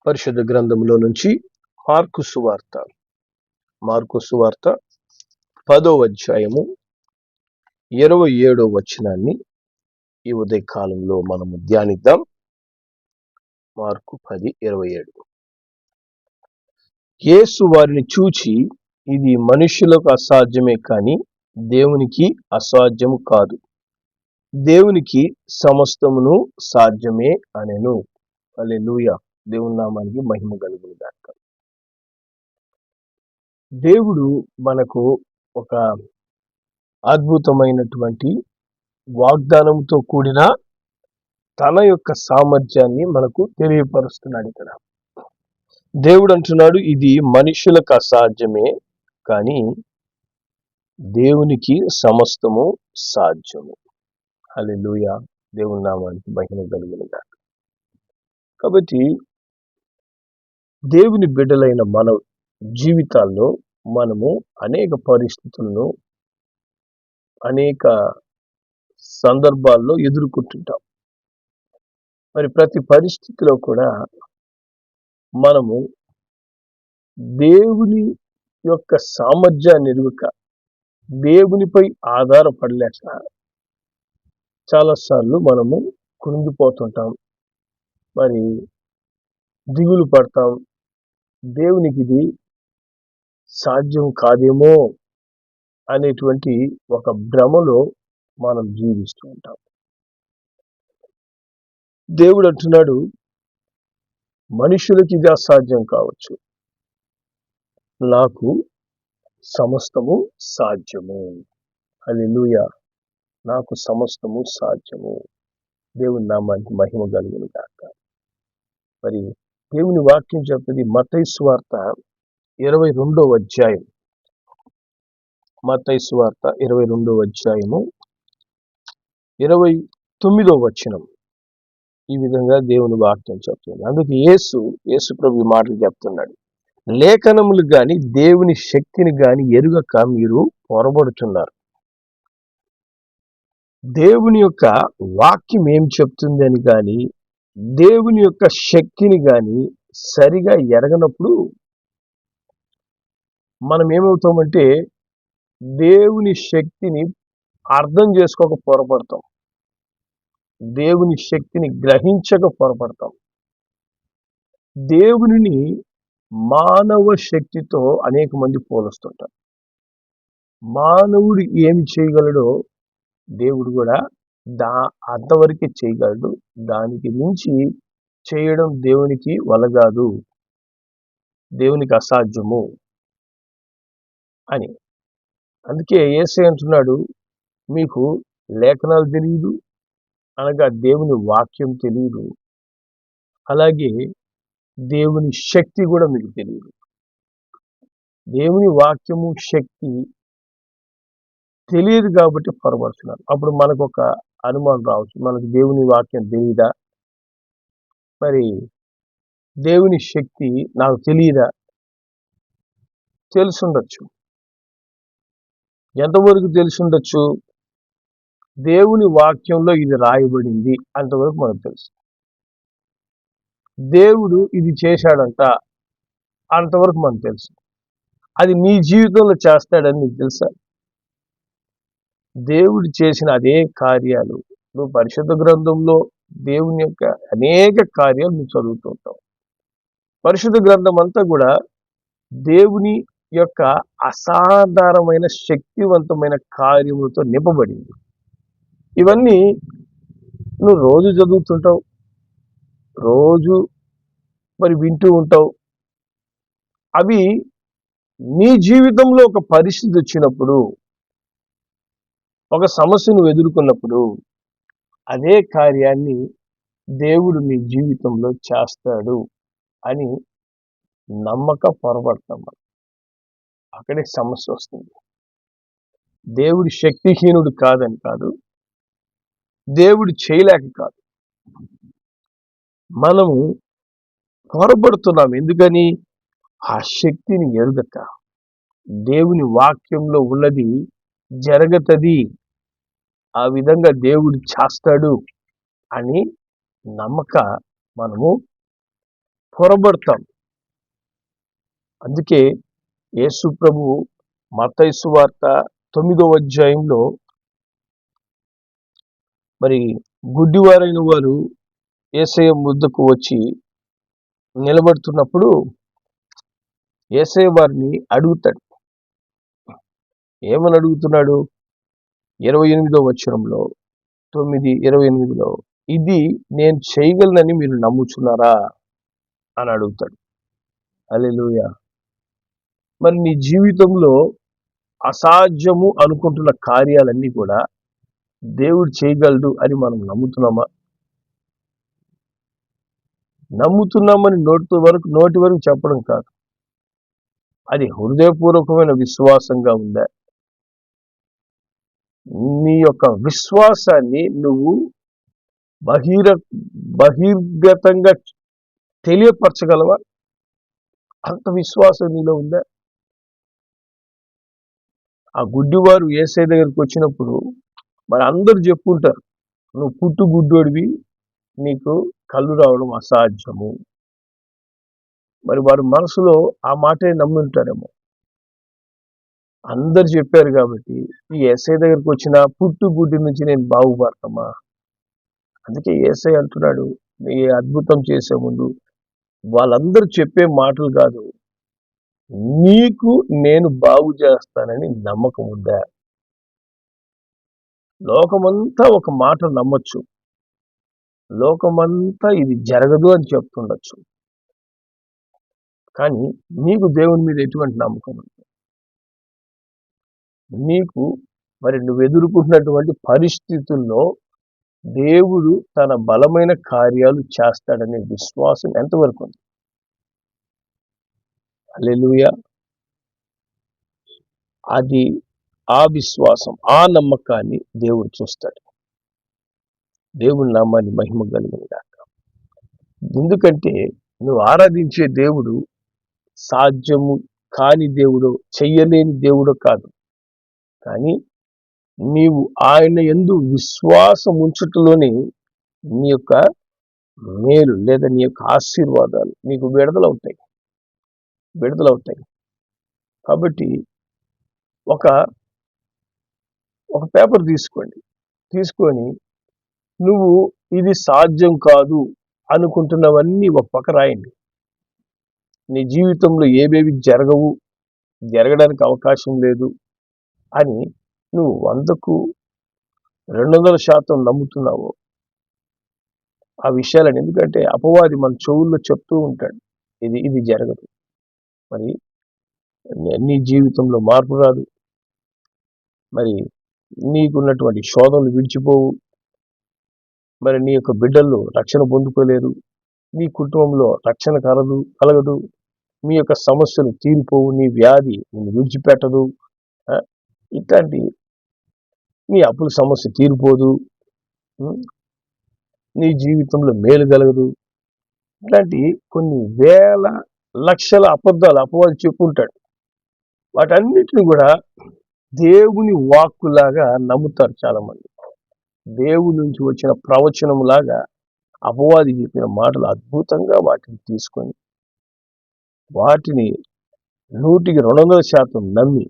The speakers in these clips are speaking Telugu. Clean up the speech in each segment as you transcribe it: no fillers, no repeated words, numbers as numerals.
పరిశుద్ధ గ్రంథంలో నుంచి మార్కు సువార్త 10వ అధ్యాయము 27వ వచనాన్ని ఈ ఉదయ కాలంలో మనము ధ్యానిద్దాం. మార్కు 10:27. యేసు వారిని చూచి, ఇది మనుషులకు అసాధ్యమే కాని దేవునికి అసాధ్యము కాదు, దేవునికి సమస్తమును సాధ్యమే అనెను. హల్లెలూయా. దేవుని నామానికి మహిమ కలుగును గాక. దేవుడు మనకు ఒక అద్భుతమైనటువంటి వాగ్దానంతో కూడిన తన యొక్క సామర్థ్యాన్ని మనకు తెలియపరుస్తున్నాడు. ఇక్కడ దేవుడు అంటున్నాడు, ఇది మనుషులకు అసాధ్యమే కానీ దేవునికి సమస్తము సాధ్యము. హల్లెలూయా. దేవుని నామానికి మహిమ కలుగును గాక. కాబట్టి దేవుని బిడ్డలైన మన జీవితాల్లో మనము అనేక పరిస్థితులను అనేక సందర్భాల్లో ఎదుర్కొంటుంటాం. మరి ప్రతి పరిస్థితిలో కూడా మనము దేవుని యొక్క సామర్థ్యాన్ని ఎరుగక, దేవునిపై ఆధారపడలేక చాలాసార్లు మనము కృంగిపోతుంటాం, మరి దిగులు పడతాం. దేవునికి ఇది సాధ్యం కాదేమో అనేటువంటి ఒక భ్రమలో మనం జీవిస్తూ ఉంటాం. దేవుడు అంటున్నాడు, మనుషులకి ఇది అసాధ్యం కావచ్చు, నాకు సమస్తము సాధ్యము. హల్లెలూయా. నాకు సమస్తము సాధ్యము. దేవుని నామానికి మహిమ కలుగును గాక. మరి దేవుని వాక్యం చెప్తుంది మత్తయి సువార్త 22వ అధ్యాయం. మత్తయి సువార్త 22వ అధ్యాయము 29వ వచనం. ఈ విధంగా దేవుని వాక్యం చెప్తుంది. అందుకే యేసు ప్రభు మాటలు చెప్తున్నాడు, లేఖనములు గాని దేవుని శక్తిని గాని ఎరుగక మీరు పొరబడుతున్నారు. దేవుని యొక్క వాక్యం ఏం చెప్తుంది అని కానీ, దేవుని యొక్క శక్తిని గాని సరిగా ఎరగనప్పుడు మనం ఏమవుతామంటే దేవుని శక్తిని అర్థం చేసుకోక పొరపడతాం, దేవుని శక్తిని గ్రహించక పొరపడతాం. దేవునిని మానవ శక్తితో అనేక మంది పోలుస్తుంటారు. మానవుడు ఏమి చేయగలడో దేవుడు కూడా అంతవరకే చేయగలడు. దానికి మించి చేయడం దేవునికి వలగాదు, దేవునికి అసాధ్యము అని. అందుకే యేసయ్య అంటున్నాడు, మీకు లేఖనాలు తెలియదు అనగా దేవుని వాక్యం తెలియదు, అలాగే దేవుని శక్తి కూడా మీకు తెలియదు. దేవుని వాక్యము శక్తి తెలియదు కాబట్టి పొరపడుతున్నారు. అప్పుడు మనకు ఒక అనుమానం రావచ్చు, మనకు దేవుని వాక్యం తెలియదా, మరి దేవుని శక్తి నాకు తెలియదా? తెలుసుండొచ్చు. ఎంతవరకు తెలుసుండొచ్చు? దేవుని వాక్యంలో ఇది రాయబడింది అంతవరకు మనకు తెలుసు. దేవుడు ఇది చేశాడంట అంతవరకు మనకు తెలుసు. అది నీ జీవితంలో చేస్తాడని నీకు తెలుసా? దేవుడు చేసిన అదే కార్యాలు నువ్వు పరిశుద్ధ గ్రంథంలో దేవుని యొక్క అనేక కార్యాలు నువ్వు చదువుతూ ఉంటావు. పరిశుద్ధ గ్రంథం అంతా కూడా దేవుని యొక్క అసాధారణమైన శక్తివంతమైన కార్యములతో నింపబడింది. ఇవన్నీ నువ్వు రోజు చదువుతుంటావు, రోజు మరి వింటూ ఉంటావు. అవి నీ జీవితంలో ఒక పరిస్థితి వచ్చినప్పుడు, ఒక సమస్య నువ్వు ఎదుర్కొన్నప్పుడు అదే కార్యాన్ని దేవుడు నీ జీవితంలో చేస్తాడు అని నమ్మక పొరపడతాం. అక్కడే సమస్య వస్తుంది. దేవుడు శక్తిహీనుడు కాదని కాదు, దేవుడు చేయలేక కాదు, మనము పొరపడుతున్నాం. ఎందుకని? ఆ శక్తిని ఎరుగక. దేవుని వాక్యంలో ఉన్నది జరగతది, ఆ విధంగా దేవుడు చేస్తాడు అని నమ్మక మనము పొరబడతాం. అందుకే యేసు ప్రభువు మత్తయి సువార్త 9వ అధ్యాయంలో మరి గుడ్డివారైన వారు యేసయ్య ముద్దకు వచ్చి నిలబడుతున్నప్పుడు యేసయ్య వారిని అడుగుతాడు. ఏమని అడుగుతున్నాడు? 28వ వచనంలో 9:28లో ఇది నేను చేయగలనని మీరు నమ్ముచున్నారా అని అడుగుతాడు. హల్లెలూయా. మరి నీ జీవితంలో అసాధ్యము అనుకుంటున్న కార్యాలన్నీ కూడా దేవుడు చేయగలడు అని మనం నమ్ముతున్నామా? నమ్ముతున్నామని నోటి వరకు చెప్పడం కాదు, అది హృదయపూర్వకమైన విశ్వాసంగా ఉందా? నీ యొక్క విశ్వాసాన్ని నువ్వు బహిర్గతంగా తెలియపరచగలవా? అంత విశ్వాసం నీలో ఉందా? ఆ గుడ్డివారు యేసయ్య దగ్గరికి వచ్చినప్పుడు మరి అందరూ చెప్పుకుంటారు, నువ్వు పుట్టు గుడ్డోడివి, నీకు కళ్ళు రావడం అసాధ్యము. మరి వారి మనసులో ఆ మాటే నమ్ముంటారేమో. అందరు చెప్పారు కాబట్టి ఈ యేసయ్య దగ్గరికి వచ్చిన పుట్టు గుడ్డి నుంచి నేను బాగుపడతామా? అందుకే యేసయ్య అంటున్నాడు, నీ అద్భుతం చేసే ముందు వాళ్ళందరూ చెప్పే మాటలు కాదు, నీకు నేను బాగు చేస్తానని నమ్మకం ఉందా? లోకమంతా ఒక మాట నమ్మొచ్చు, లోకమంతా ఇది జరగదు అని చెప్తుండొచ్చు, కానీ నీకు దేవుని మీద ఎటువంటి నమ్మకం ఉంది? నీకు మరి నువ్వు ఎదుర్కొంటున్నటువంటి పరిస్థితుల్లో దేవుడు తన బలమైన కార్యాలు చేస్తాడనే విశ్వాసం ఎంతవరకు ఉంది? హల్లెలూయా. అది ఆ విశ్వాసం, ఆ నమ్మకాన్ని దేవుడు చూస్తాడు. దేవుని నామాన్ని మహిమ కలిగినగాక. ఎందుకంటే నువ్వు ఆరాధించే దేవుడు సాధ్యము కాని దేవుడు, చెయ్యలేని దేవుడు కాదు, కానీ నీవు ఆయన యందు విశ్వాసం ఉంచుటలోనే నీ యొక్క మేలు లేదా నీ యొక్క ఆశీర్వాదాలు నీకు విడుదలవుతాయి. కాబట్టి ఒక పేపర్ తీసుకొని నువ్వు ఇది సాధ్యం కాదు అనుకుంటున్నవన్నీ ఒక పక్క రాయండి. నీ జీవితంలో ఏవేవి జరగడానికి అవకాశం లేదు అని నువ్వు 100కు 200% నమ్ముతున్నావు ఆ విషయాలని. ఎందుకంటే అపవాది మన చెవుల్లో చెప్తూ ఉంటాడు, ఇది జరగదు, మరి నీ జీవితంలో మార్పు రాదు, మరి నీకున్నటువంటి శోధనలు విడిచిపోవు, మరి నీ యొక్క బిడ్డలు రక్షణ పొందుకోలేరు, నీ కుటుంబంలో రక్షణ కలగదు, మీ యొక్క సమస్యలు తీరిపోవు, నీ వ్యాధి నిన్ను విడిచిపెట్టదు, ఇట్లాంటి నీ అప్పుల సమస్య తీరిపోదు, నీ జీవితంలో మేలు కలగదు, ఇట్లాంటి కొన్ని వేల లక్షల అబద్ధాలు అపవాది చెప్పుకుంటాడు. వాటన్నిటిని కూడా దేవుని వాక్కులాగా నమ్ముతారు చాలా మంది. దేవుని నుంచి వచ్చిన ప్రవచనంలాగా అపవాది చెప్పిన మాటలు అద్భుతంగా వాటిని తీసుకొని వాటిని 100కి 200% నమ్మి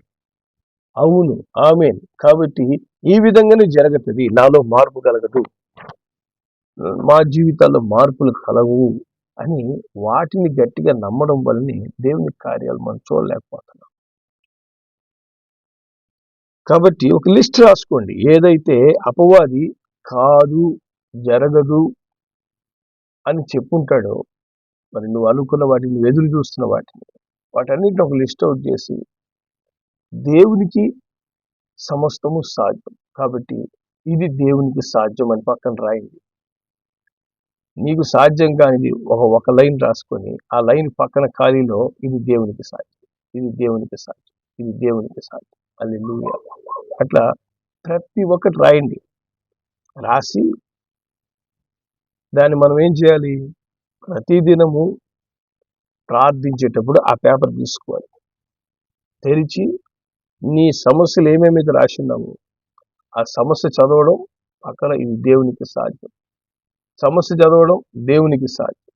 అవును ఆమేన్, కాబట్టి ఈ విధంగానే జరుగుతుంది, నాలో మార్పు కలగదు, మా జీవితాల్లో మార్పులు కలవు అని వాటిని గట్టిగా నమ్మడం వల్లనే దేవుని కార్యాలు మనం చూడలేకపోతున్నాం. కాబట్టి ఒక లిస్ట్ రాసుకోండి, ఏదైతే అపవాది కాదు జరగదు అని చెప్పుంటాడో, మరి నువ్వు అనుకున్న వాటిని, నువ్వు ఎదురు చూస్తున్న వాటన్నిటిని ఒక లిస్ట్ అవుట్ చేసి దేవునికి సమస్తము సాధ్యం కాబట్టి ఇది దేవునికి సాధ్యం అని పక్కన రాయండి. నీకు సాధ్యం కానిది ఒక లైన్ రాసుకొని ఆ లైన్ పక్కన ఖాళీలో ఇది దేవునికి సాధ్యం, ఇది దేవునికి సాధ్యం, ఇది దేవునికి సాధ్యం, హల్లెలూయా. అట్లా ప్రతి ఒక్కటి రాయండి. రాసి దాన్ని మనం ఏం చేయాలి? ప్రతిదినము ప్రార్థించేటప్పుడు ఆ పేపర్ తీసుకోవాలి, తెరిచి నీ సమస్యలు ఏమేమైతే రాసిన్నాము ఆ సమస్య చదవడం, పక్కన ఇది దేవునికి సాధ్యం, సమస్య చదవడం దేవునికి సాధ్యం,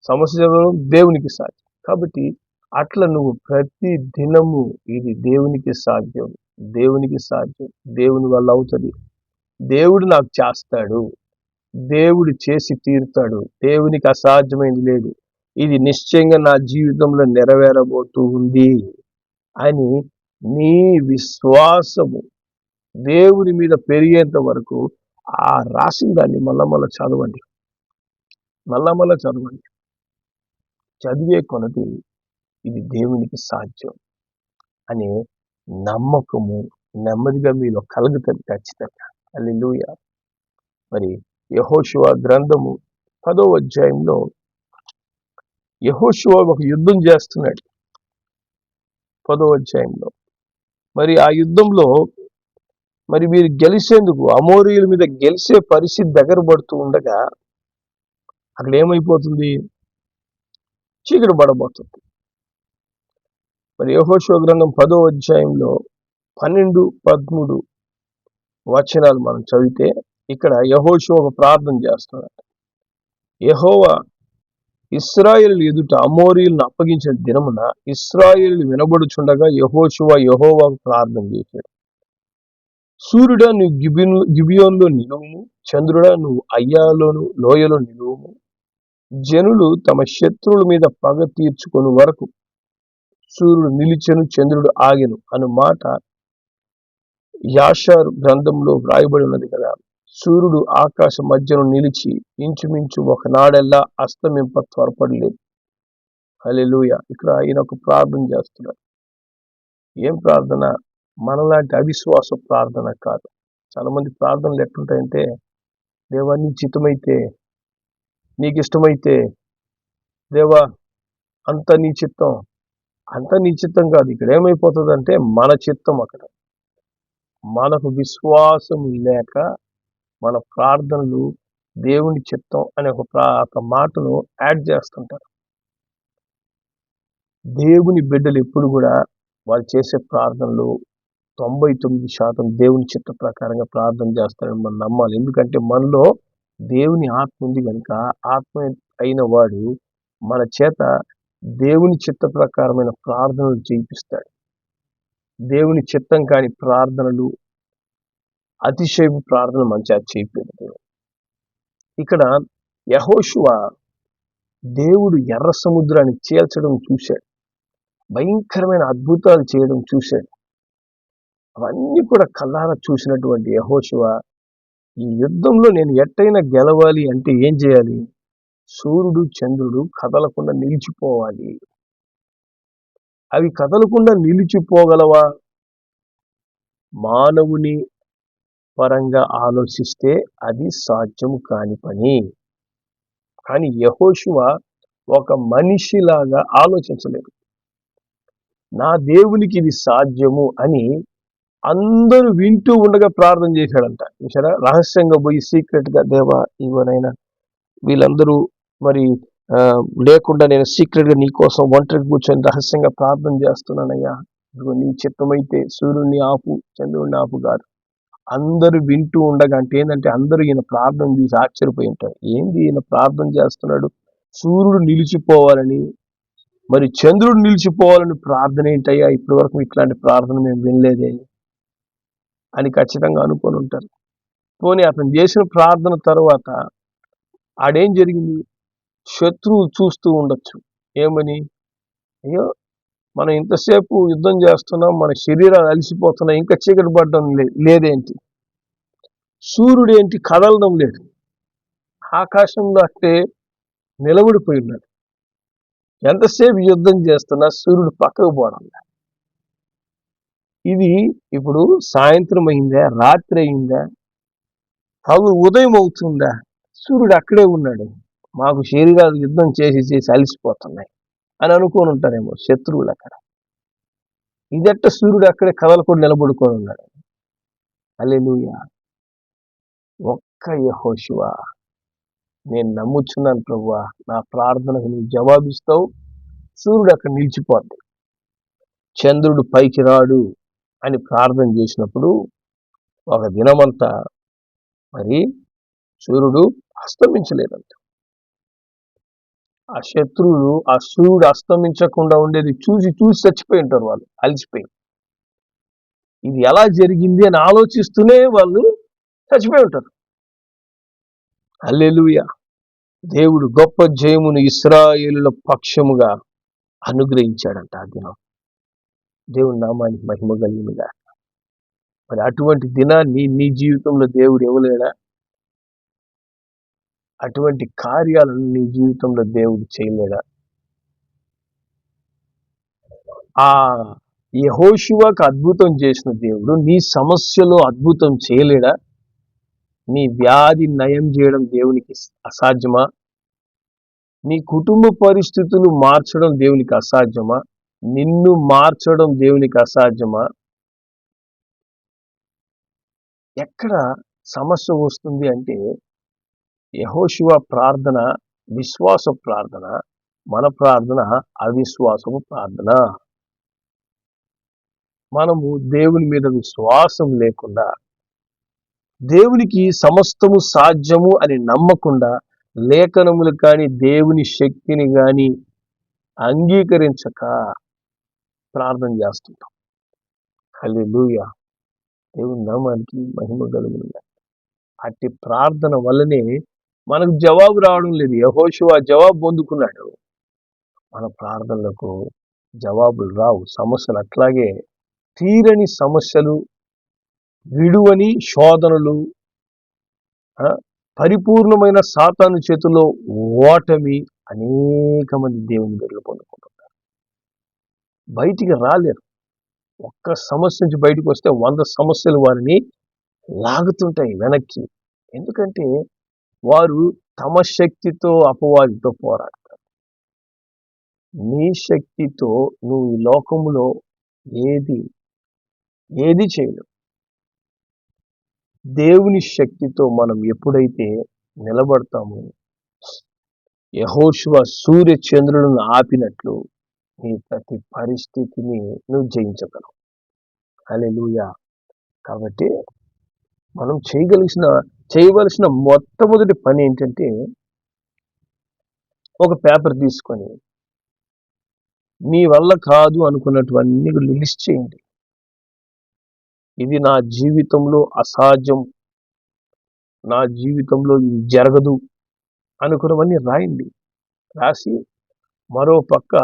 సమస్య చదవడం దేవునికి సాధ్యం. కాబట్టి అట్లా నువ్వు ప్రతి దినము ఇది దేవునికి సాధ్యం, దేవునికి సాధ్యం, దేవుని వల్ల అవుతుంది, దేవుడు నాకు చేస్తాడు, దేవుడు చేసి తీరుతాడు, దేవునికి అసాధ్యమైంది లేదు, ఇది నిశ్చయంగా నా జీవితంలో నెరవేరబోతూ ఉంది అని నీ విశ్వాసము దేవుని మీద పెరిగేంత వరకు ఆ రాసిన దాన్ని మళ్ళా చదవండి, మళ్ళా చదవండి. చదివే కొలది ఇది దేవునికి సాధ్యం అనే నమ్మకము నెమ్మదిగా మీలో కలుగుతుంది ఖచ్చితంగా. హల్లెలూయా. మరి యెహోషువ గ్రంథము 10వ అధ్యాయంలో యెహోషువ ఒక యుద్ధం చేస్తున్నాడు 10వ అధ్యాయంలో. మరి ఆ యుద్ధంలో మరి మీరు గెలిచేందుకు అమోరీయుల మీద గెలిచే పరిస్థితి దగ్గర పడుతూ ఉండగా అక్కడ ఏమైపోతుంది, చీకటి పడబోతుంది. మరి యెహోషువ గ్రంథం 10వ అధ్యాయంలో 12, 13 వచనాలు మనం చదివితే ఇక్కడ యెహోషువ ఒక ప్రార్థన చేస్తున్నాడు. యెహోవా ఇశ్రాయేలు ఎదుట అమోరీయులను అప్పగించిన దినమున ఇశ్రాయేలు వినబడుచుండగా యెహోవాకు ప్రార్థన చేశాడు. సూర్యుడా నువ్వు గిబియోనులో నిలువుము, చంద్రుడా నువ్వు అయ్యాలోను లోయలో నిలువుము. జనులు తమ శత్రువుల మీద పగ తీర్చుకొని వరకు సూర్యుడు నిలిచెను, చంద్రుడు ఆగెను అను మాట యాషారు గ్రంథంలో వ్రాయబడి ఉన్నది కదా. సూర్యుడు ఆకాశ మధ్యను నిలిచి ఇంచుమించు ఒకనాడెల్లా అస్తమింప త్వరపడలేదు. హల్లెలూయా. ఇక్కడ ఆయన ఒక ప్రార్థన చేస్తున్నాడు. ఏం ప్రార్థన? మనలాంటి అవిశ్వాస ప్రార్థన కాదు. చాలా మంది ప్రార్థనలు ఎట్లుంటాయంటే, దేవా నీ చిత్తమైతే, నీకు ఇష్టమైతే, దేవా అంత నీ చిత్తం, అంత నీ చిత్తం కాదు. ఇక్కడ ఏమైపోతుందంటే మన చిత్తం, అక్కడ మనకు విశ్వాసం లేక మన ప్రార్థనలు దేవుని చిత్తం అనే ఒక మాటను యాడ్ చేస్తుంటారు. దేవుని బిడ్డలు ఎప్పుడు కూడా వాళ్ళు చేసే ప్రార్థనలు 99% దేవుని చిత్త ప్రకారంగా ప్రార్థన చేస్తారని మనం నమ్మాలి. ఎందుకంటే మనలో దేవుని ఆత్మ ఉంది కనుక ఆత్మ అయిన వాడు మన చేత దేవుని చిత్త ప్రకారమైన ప్రార్థనలు చేయిస్తాడు. దేవుని చిత్తం కాని ప్రార్థనలు, అతిశయపు ప్రార్థనలు మన చేత చేయిపోయాడు. ఇక్కడ యెహోషువ దేవుడు ఎర్ర సముద్రాన్ని చీల్చడం చూశాడు, భయంకరమైన అద్భుతాలు చేయడం చూశాడు. అవన్నీ కూడా కళ్ళారా చూసినటువంటి యెహోషువ ఈ యుద్ధంలో నేను ఎట్టయినా గెలవాలి అంటే ఏం చేయాలి? సూర్యుడు చంద్రుడు కదలకుండా నిలిచిపోవాలి. అవి కదలకుండా నిలిచిపోగలవా? మానవుని పరంగా ఆలోచిస్తే అది సాధ్యం కాని పని. కానీ యెహోషువ ఒక మనిషిలాగా ఆలోచించలేదు. నా దేవునికి ఇది సాధ్యము అని అందరూ వింటూ ఉండగా ప్రార్థన చేశాడంట. చూసారా, రహస్యంగా పోయి సీక్రెట్ గా, దేవా ఇవనైనా వీళ్ళందరూ మరి లేకుండా నేను సీక్రెట్ గా నీ కోసం ఒంటరికి కూర్చొని రహస్యంగా ప్రార్థన చేస్తున్నానయ్యా, ఇదిగో నీ చిత్తమైతే సూర్యుడిని ఆపు, చంద్రుడిని ఆపు కాదు. అందరూ వింటూ ఉండగా అంటే ఏంటంటే అందరూ ఈయన ప్రార్థన చూసి ఆశ్చర్యపోయి ఉంటారు. ఏంది ఈయన ప్రార్థన చేస్తున్నాడు, సూర్యుడు నిలిచిపోవాలని, మరి చంద్రుడు నిలిచిపోవాలని ప్రార్థన ఏంటయ్యా, ఇప్పటి వరకు ఇట్లాంటి ప్రార్థన మేము వినలేదే అని ఖచ్చితంగా అనుకొని ఉంటారు. పోనీ అతను చేసిన ప్రార్థన తర్వాత ఆడేం జరిగింది? శత్రువు చూస్తూ ఉండొచ్చు. ఏమని? అయ్యో మనం ఇంతసేపు యుద్ధం చేస్తున్నాం, మన శరీరాలు అలసిపోతున్నాయి, ఇంకా చీకటి పడడం లేదేంటి? సూర్యుడు ఏంటి కదలడం లేదు, ఆకాశంలో అట్టే నిలబడిపోయి ఉన్నాడు. ఎంతసేపు యుద్ధం చేస్తున్నా సూర్యుడు పక్కకు పోవడం. ఇది ఇప్పుడు సాయంత్రం అయిందా, రాత్రి అయిందా, ఉదయం అవుతుందా, సూర్యుడు అక్కడే ఉన్నాడు. మాకు శరీరాలు యుద్ధం చేసి అలసిపోతున్నాయి అని అనుకొని ఉంటారేమో శత్రువులు అక్కడ. ఇదట్ట సూర్యుడు అక్కడే కదలకుండా నిలబడుకొని ఉన్నాడు. హల్లెలూయా. ఒక్క యెహోషువ, నేను నమ్ముచున్నాను ప్రభువా, నా ప్రార్థనకు నువ్వు జవాబిస్తావు, సూర్యుడు అక్కడ నిలిచిపోద్ది, చంద్రుడు పైకి రాడు అని ప్రార్థన చేసినప్పుడు ఒక దినమంతా మరి సూర్యుడు అస్తమించలేదంట. ఆ శత్రువులు ఆ సూర్యుడు అస్తమించకుండా ఉండేది చూసి చూసి చచ్చిపోయి ఉంటారు, వాళ్ళు అలసిపోయి. ఇది ఎలా జరిగింది అని ఆలోచిస్తూనే వాళ్ళు చచ్చిపోయి ఉంటారు. హల్లెలూయా. దేవుడు గొప్ప జయమును ఇశ్రాయేలుల పక్షముగా అనుగ్రహించాడంట ఆ దినం. దేవుని నామానికి మహిమ కలిగినగా. మరి అటువంటి దినాన్ని నీ జీవితంలో దేవుడు ఇవ్వలేడా? అటువంటి కార్యాలను నీ జీవితంలో దేవుడు చేయలేడా? ఆ యెహోషువకు అద్భుతం చేసిన దేవుడు నీ సమస్యలో అద్భుతం చేయలేడా? నీ వ్యాధి నయం చేయడం దేవునికి అసాధ్యమా? నీ కుటుంబ పరిస్థితులు మార్చడం దేవునికి అసాధ్యమా? నిన్ను మార్చడం దేవునికి అసాధ్యమా? ఎక్కడ సమస్య వస్తుంది అంటే, యెహోషువ ప్రార్థన విశ్వాస ప్రార్థన, మన ప్రార్థన అవిశ్వాసము ప్రార్థన. మనము దేవుని మీద విశ్వాసం లేకుండా, దేవునికి సమస్తము సాధ్యము అని నమ్మకుండా, లేఖనములు కానీ దేవుని శక్తిని కానీ అంగీకరించక ప్రార్థన చేస్తుంటాం. హల్లెలూయా. దేవుని నామానికి మహిమ కలుగునుగాక. అట్టి ప్రార్థన వల్లనే మనకు జవాబు రావడం లేదు. యెహోషువ జవాబు పొందుకున్నాడు, మన ప్రార్థనలకు జవాబులు రావు. సమస్యలు అట్లాగే తీరని సమస్యలు, విడువని శోధనలు, పరిపూర్ణమైన సాతాను చేతిలో ఓటమి అనేక మంది దేవుని బిడ్డలు పొందుకుంటున్నారు. బయటికి రాలేరు. ఒక్క సమస్య నుంచి బయటకు వస్తే 100 సమస్యలు వారిని లాగుతుంటాయి వెనక్కి. ఎందుకంటే వారు తమ శక్తితో అపవాదితో పోరాడతారు. నీ శక్తితో నువ్వు ఈ లోకములో ఏది చేయలేవు. దేవుని శక్తితో మనం ఎప్పుడైతే నిలబడతామో, యెహోషువ సూర్య చంద్రులను ఆపినట్లు నీ ప్రతి పరిస్థితిని నువ్వు జయించగలవు. హల్లెలూయా. కాబట్టి మనం చేయవలసిన మొట్టమొదటి పని ఏంటంటే, ఒక పేపర్ తీసుకొని మీ వల్ల కాదు అనుకున్నటువన్నీ లిస్ట్ చేయండి. ఇది నా జీవితంలో అసాధ్యం, నా జీవితంలో ఇది జరగదు అనుకున్నవన్నీ రాయండి. రాసి మరో పక్క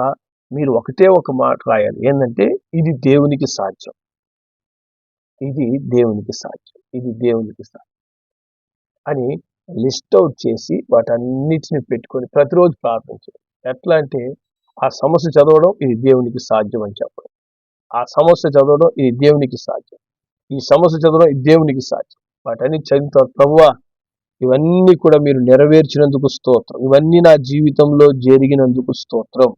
మీరు ఒకటే ఒక మాట రాయాలి. ఏంటంటే, ఇది దేవునికి సాధ్యం, ఇది దేవునికి సాధ్యం, ఇది దేవునికి సాధ్యం అని లిస్ట్ అవుట్ చేసి వాటన్నిటిని పెట్టుకొని ప్రతిరోజు ప్రార్థించడం. ఎట్లా అంటే, ఆ సమస్య చదవడం ఇది దేవునికి సాధ్యం అని చెప్పడం, ఆ సమస్య చదవడం ఇది దేవునికి సాధ్యం, ఈ సమస్య చదవడం ఇది దేవునికి సాధ్యం. వాటన్ని చదివిన ప్రభువా, ఇవన్నీ కూడా మీరు నెరవేర్చినందుకు స్తోత్రం, ఇవన్నీ నా జీవితంలో జరిగినందుకు స్తోత్రం,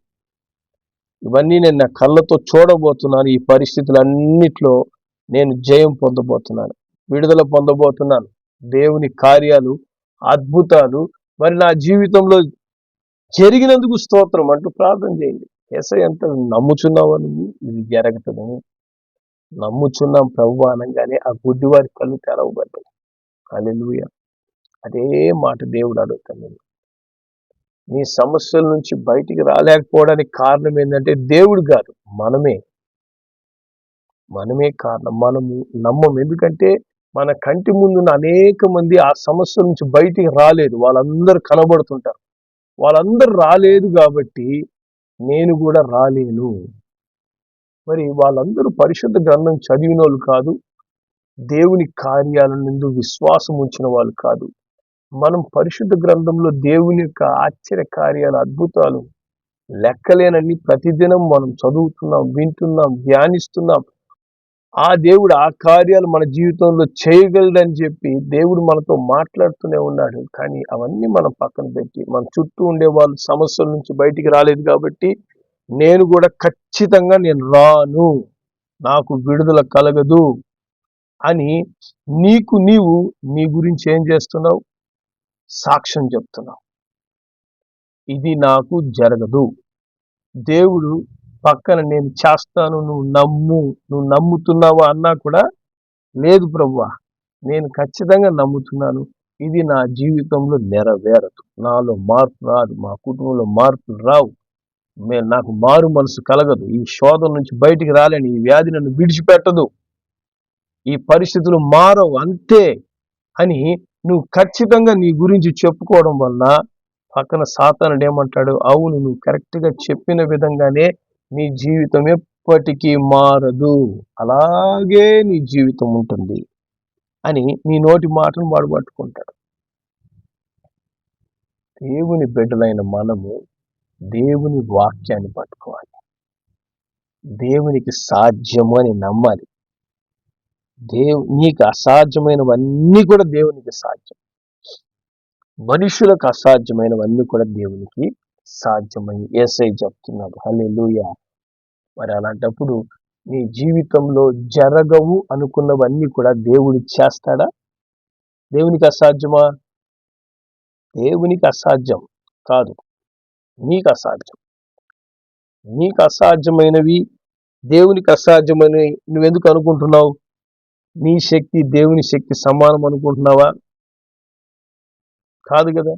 ఇవన్నీ నేను నా కళ్ళతో చూడబోతున్నాను, ఈ పరిస్థితులన్నిట్లో నేను జయం పొందబోతున్నాను, విడుదల పొందబోతున్నాను, దేవుని కార్యాలు అద్భుతాలు మరి నా జీవితంలో జరిగినందుకు స్తోత్రం అంటూ ప్రార్థన చేయండి. యేసయ్య ఎంత నమ్ముచున్నావా నువ్వు ఇది జరుగుతుందని? నమ్ముచున్నాం ప్రభువా అనగానే ఆ గుడ్డివారి కళ్ళు తెరవబడ్డాయి. హల్లెలూయా. అదే మాట దేవుడు అడుగుతాడు. నీ సమస్యల నుంచి బయటికి రాలేకపోవడానికి కారణం ఏంటంటే దేవుడు కాదు, మనమే కారణం. మనము నమ్మం. ఎందుకంటే మన కంటి ముందున్న అనేక మంది ఆ సమస్యల నుంచి బయటికి రాలేదు, వాళ్ళందరూ కనబడుతుంటారు. వాళ్ళందరూ రాలేదు కాబట్టి నేను కూడా రాలేను. మరి వాళ్ళందరూ పరిశుద్ధ గ్రంథం చదివిన వాళ్ళు కాదు, దేవుని కార్యాల నుండి విశ్వాసం ఉంచిన వాళ్ళు కాదు. మనం పరిశుద్ధ గ్రంథంలో దేవుని యొక్క ఆశ్చర్య కార్యాలు, అద్భుతాలు లెక్కలేనని ప్రతిదినం మనం చదువుతున్నాం, వింటున్నాం, ధ్యానిస్తున్నాం. ఆ దేవుడు ఆ కార్యాలు మన జీవితంలో చేయగలడని చెప్పి దేవుడు మనతో మాట్లాడుతూనే ఉన్నాడు. కానీ అవన్నీ మనం పక్కన పెట్టి మన చుట్టూ ఉండే వాళ్ళు సమస్యల నుంచి బయటికి రాలేదు కాబట్టి నేను కూడా ఖచ్చితంగా నేను రాను, నాకు విడుదల కలగదు అని నీవు నీ గురించి ఏం చేస్తున్నావు? సాక్ష్యం చెప్తున్నావు. ఇది నాకు జరగదు. దేవుడు పక్కన నేను చేస్తాను, నువ్వు నమ్ముతున్నావా అన్నా కూడా, లేదు ప్రభువా నేను ఖచ్చితంగా నమ్ముతున్నాను, ఇది నా జీవితంలో నెరవేరదు, నాలో మార్పు రాదు, మా కుటుంబంలో మార్పులు రావు, నాకు మారు మనసు కలగదు, ఈ శోధన నుంచి బయటికి రాలేను, ఈ వ్యాధి నన్ను విడిచిపెట్టదు, ఈ పరిస్థితులు మారవు అంతే అని నువ్వు ఖచ్చితంగా నీ గురించి చెప్పుకోవడం వలన పక్కన సాతానుడు ఏమంటాడు, అవును నువ్వు కరెక్ట్గా చెప్పిన విధంగానే నీ జీవితం ఎప్పటికీ మారదు, అలాగే నీ జీవితం ఉంటుంది అని నీ నోటి మాటను వాడు పట్టుకుంటాడు. దేవుని బిడ్డలైన మనము దేవుని వాక్యాన్ని పట్టుకోవాలి, దేవునికి సాధ్యము అని నమ్మాలి. నీకు అసాధ్యమైనవన్నీ కూడా దేవునికి సాధ్యం, మనుషులకు అసాధ్యమైనవన్నీ కూడా దేవునికి సాధ్యమని యేసయ్య చెప్తున్నాడు. హల్లెలూయా. మరి అలాంటప్పుడు నీ జీవితంలో జరగవు అనుకున్నవన్నీ కూడా దేవుడు చేస్తాడా? దేవునికి అసాధ్యమా? దేవునికి అసాధ్యం కాదు, నీకు అసాధ్యం. నీకు అసాధ్యమైనవి దేవునికి అసాధ్యమైనవి నువ్వెందుకు అనుకుంటున్నావు? నీ శక్తి దేవుని శక్తి సమానం అనుకుంటున్నావా? కాదు కదా.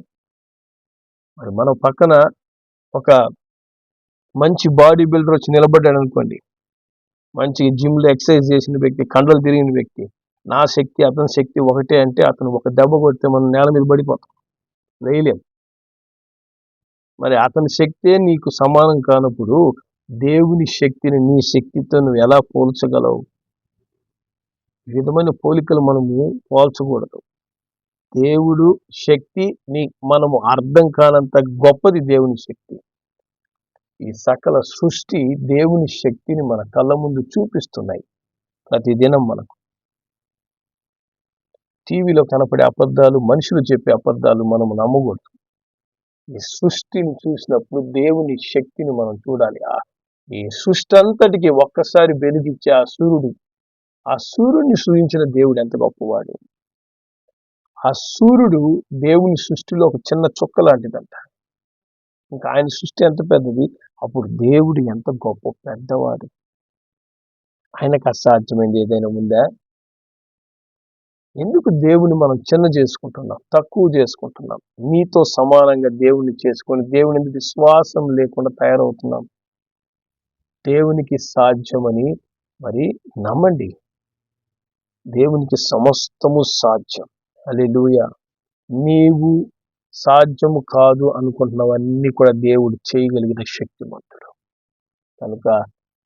మరి మన పక్కన ఒక మంచి బాడీ బిల్డర్ వచ్చి నిలబడ్డాడు అనుకోండి, మంచి జిమ్లో ఎక్సర్సైజ్ చేసిన వ్యక్తి, కండలు తిరిగిన వ్యక్తి, నా శక్తి అతని శక్తి ఒకటే అంటే అతను ఒక దెబ్బ కొడితే మనం నేల మీద పడిపోతాం, వేయలేం. మరి అతని శక్తే నీకు సమానం కానప్పుడు దేవుని శక్తిని నీ శక్తితో నువ్వు ఎలా పోల్చగలవు? ఈ విధమైన పోలికలు మనము పోల్చకూడదు. దేవుడు శక్తి మనము అర్థం కానంత గొప్పది దేవుని శక్తి. ఈ సకల సృష్టి దేవుని శక్తిని మన కళ్ళ ముందు చూపిస్తున్నాయి ప్రతిదినం. మనకు టీవీలో కనపడే అబద్ధాలు, మనుషులు చెప్పే అబద్ధాలు మనము నమ్మకూడదు. ఈ సృష్టిని చూసినప్పుడు దేవుని శక్తిని మనం చూడాలి. ఈ సృష్టి అంతటికి ఒక్కసారి వెలిగించే ఆ సూర్యుడిని సృజించిన దేవుడు ఎంత గొప్పవాడు. ఆ సూర్యుడు దేవుని సృష్టిలో ఒక చిన్న చుక్క లాంటిదంట. ఇంకా ఆయన సృష్టి ఎంత పెద్దది, అప్పుడు దేవుడు ఎంత గొప్ప పెద్దవాడు. ఆయనకు అసాధ్యమైంది ఏదైనా ఉందా? ఎందుకు దేవుని మనం చిన్న చేసుకుంటున్నాం, తక్కువ చేసుకుంటున్నాం? నీతో సమానంగా దేవుని చేసుకొని దేవుని ఎందుకు విశ్వాసం లేకుండా తయారవుతున్నాం? దేవునికి సాధ్యమని మరి నమ్మండి. దేవునికి సమస్తము సాధ్యం. హల్లెలూయా. నీవు సాధ్యము కాదు అనుకుంటున్నవన్నీ కూడా దేవుడు చేయగలిగిన శక్తిమంతుడు కనుక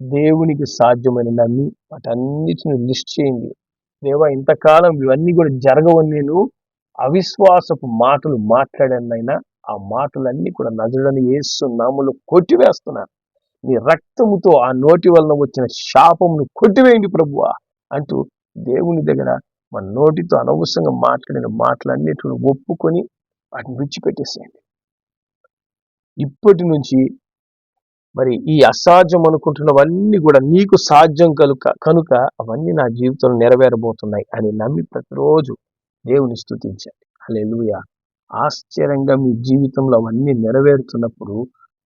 దేవునికి సాధ్యమని నమ్మి వాటన్నిటిని లిస్ట్ చేయండి. దేవా, ఇంతకాలం ఇవన్నీ కూడా జరగవని నేను అవిశ్వాసపు మాటలు మాట్లాడానైనా ఆ మాటలన్నీ కూడా నజరుడైన యేసు నామములో కొట్టివేస్తున్నాను. నీ రక్తముతో ఆ నోటి వలన వచ్చిన శాపమును కొట్టివేయండి ప్రభువా అంటూ దేవుని దగ్గర మన నోటితో అనవసరంగా మాట్లాడిన మాటలన్నిటిని ఒప్పుకొని వాటిని విడిచిపెట్టేసేయండి. ఇప్పటి నుంచి మరి ఈ అసాధ్యం అనుకుంటున్నవన్నీ కూడా నీకు సాధ్యం కనుక అవన్నీ నా జీవితంలో నెరవేరబోతున్నాయి అని నమ్మి ప్రతిరోజు దేవుని స్తుతించండి. హల్లెలూయా. ఆశ్చర్యంగా మీ జీవితంలో అవన్నీ నెరవేరుతున్నప్పుడు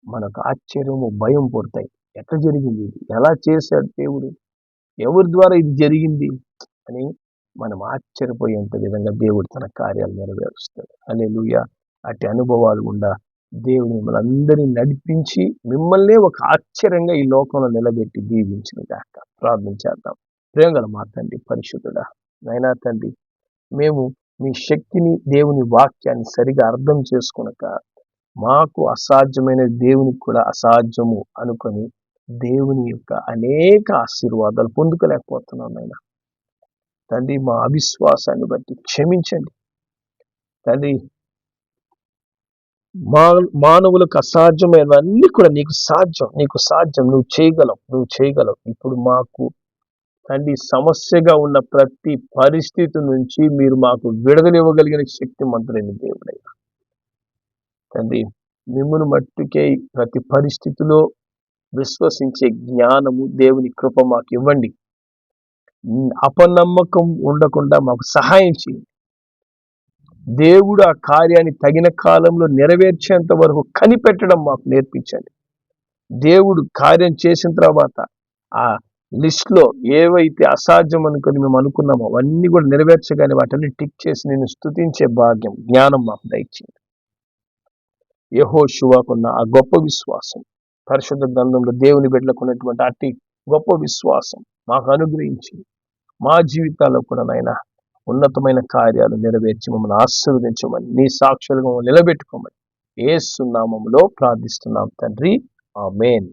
మనకు ఆశ్చర్యము, భయం పుడతాయి. ఎట్లా జరిగింది ఇది, ఎలా చేశాడు దేవుడు, ఎవరి ద్వారా ఇది జరిగింది అని మనం ఆశ్చర్యపోయేంత విధంగా దేవుడు తన కార్యాలు నెరవేరుస్తాడు. హల్లెలూయా. అట్టి అనుభవాలు గుండా దేవుడు మిమ్మల్ని అందరినీ నడిపించి మిమ్మల్నే ఒక ఆశ్చర్యంగా ఈ లోకంలో నిలబెట్టి దీవించిన గాక. ప్రార్థన చేద్దాం. ప్రేమగల మా తండ్రి, పరిశుద్ధుడా నైనా తండ్రి, మేము మీ శక్తిని, దేవుని వాక్యాన్ని సరిగా అర్థం చేసుకునక మాకు అసాధ్యమైన దేవునికి కూడా అసాధ్యము అనుకొని దేవుని యొక్క అనేక ఆశీర్వాదాలు పొందుకోలేకపోతున్నాం నాయన తండ్రి. మా అవిశ్వాసాన్ని బట్టి క్షమించండి తండ్రి. మానవులకు అసాధ్యమైనవన్నీ కూడా నీకు సాధ్యం, నువ్వు చేయగలవు. ఇప్పుడు మాకు తండ్రి సమస్యగా ఉన్న ప్రతి పరిస్థితి నుంచి మీరు మాకు విడుదల ఇవ్వగలిగిన శక్తిమంతుడైన దేవుడైనా తండ్రి, మిమ్మును మట్టుకే ప్రతి పరిస్థితిలో విశ్వసించే జ్ఞానము, దేవుని కృప మాకు ఇవ్వండి. అపనమ్మకం ఉండకుండా మాకు సహాయం చేయండి. దేవుడు ఆ కార్యాన్ని తగిన కాలంలో నెరవేర్చేంత వరకు కనిపెట్టడం మాకు నేర్పించండి. దేవుడు కార్యం చేసిన తర్వాత ఆ లిస్ట్లో ఏవైతే అసాధ్యం అనుకుని మేము అనుకున్నామో అవన్నీ కూడా నెరవేర్చగానే వాటిని టిక్ చేసి నేను స్తుతించే భాగ్యం, జ్ఞానం మాకు దయచేయండి. యెహోషువకున్న ఆ గొప్ప విశ్వాసం, పరిశుద్ధ గ్రంథంలో దేవుని బిడ్డలకు ఉన్నటువంటి అట్టి గొప్ప విశ్వాసం మాకు అనుగ్రహించి మా జీవితాల్లో కూడా నాయన ఉన్నతమైన కార్యాలు నెరవేర్చి మమ్మల్ని ఆశీర్వదించమని, నీ సాక్షులుగా మమ్మల్ని నిలబెట్టుకోమని యేసు నామములో ప్రార్థిస్తున్నాం తండ్రి. ఆమేన్.